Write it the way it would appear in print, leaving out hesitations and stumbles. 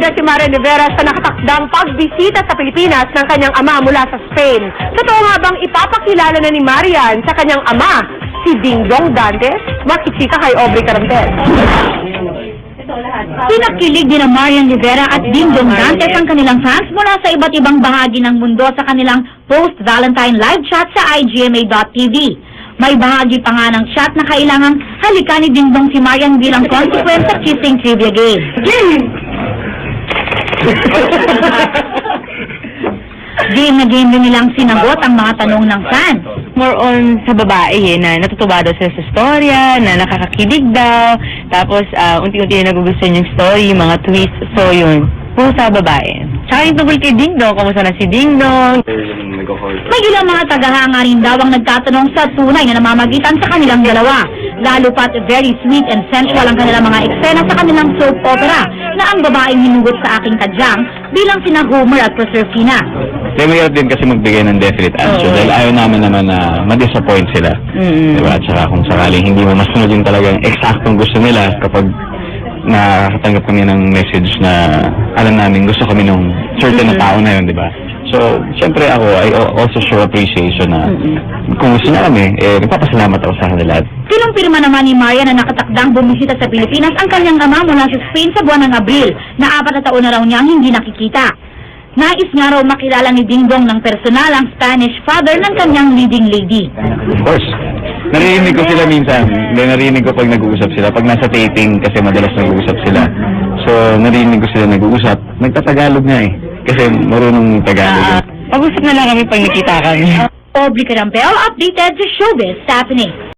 Nagpaabida si Marian Rivera sa nakatakdang pagbisita sa Pilipinas ng kanyang ama mula sa Spain. Totoo nga bang ipapakilala na ni Marian sa kanyang ama, si Dingdong Dantes? Makichika kay Aubrey Carantel. Pinakilig din ng Marian Rivera at Dingdong Dantes ang kanilang fans mula sa iba't ibang bahagi ng mundo sa kanilang post-Valentine live chat sa IGMA.tv. May bahagi pa nga ng chat na kailangang halika ni Dingdong si Marian bilang consequence sa kissing trivia game. Game na game din nilang sinagot ang mga tanong ng fans. More on sa babae na natutuwa daw sila sa storya, na nakakakilig daw, tapos unti-unti na nagugustuhan yung story, yung mga twist, so yun, puro sa babae. Tsaka yung tungkol kay Dingdong, kamusta na si Dingdong? May ilang mga tagahanga rin daw ang nagtatanong sa tunay na namamagitan sa kanilang dalawa. Lalo pat very sweet and sensual ang kanilang mga eksena sa kanilang soap opera na ang babaeng hinugot sa aking kadyang bilang sina Homer at Proserpina. Kaya mahirap din kasi magbigay ng definite answer dahil ayaw namin naman na ma-disappoint sila. Diba? At saka kung sakaling hindi mo masunod yung talagang eksaktong gusto nila kapag nakakatanggap kami ng message na alam namin gusto kami nung certain na tao na yun, di ba? So, siyempre ako, I also show appreciation na kung gusto na kami, nagpapasalamat ako sa kanila. Pinumpirma naman ni Marian na nakatakdang bumisita sa Pilipinas ang kanyang ama mula sa Spain sa buwan ng Abril, na 4 na taon na raw niyang hindi nakikita. Nais nga raw makilala ni Dingdong ng personal ang Spanish father ng kanyang leading lady. Of course. Narinig ko sila minsan. Narinig ko pag nag-uusap sila. Pag nasa taping, kasi madalas nag-uusap sila. So, narinig ko sila nag-uusap. Nagtatagalog nga eh. Kasi marunong Tagalog. Pag-usap na lang kami pag nakita kami. Aubrey Carantel, updated sa Showbiz Happening.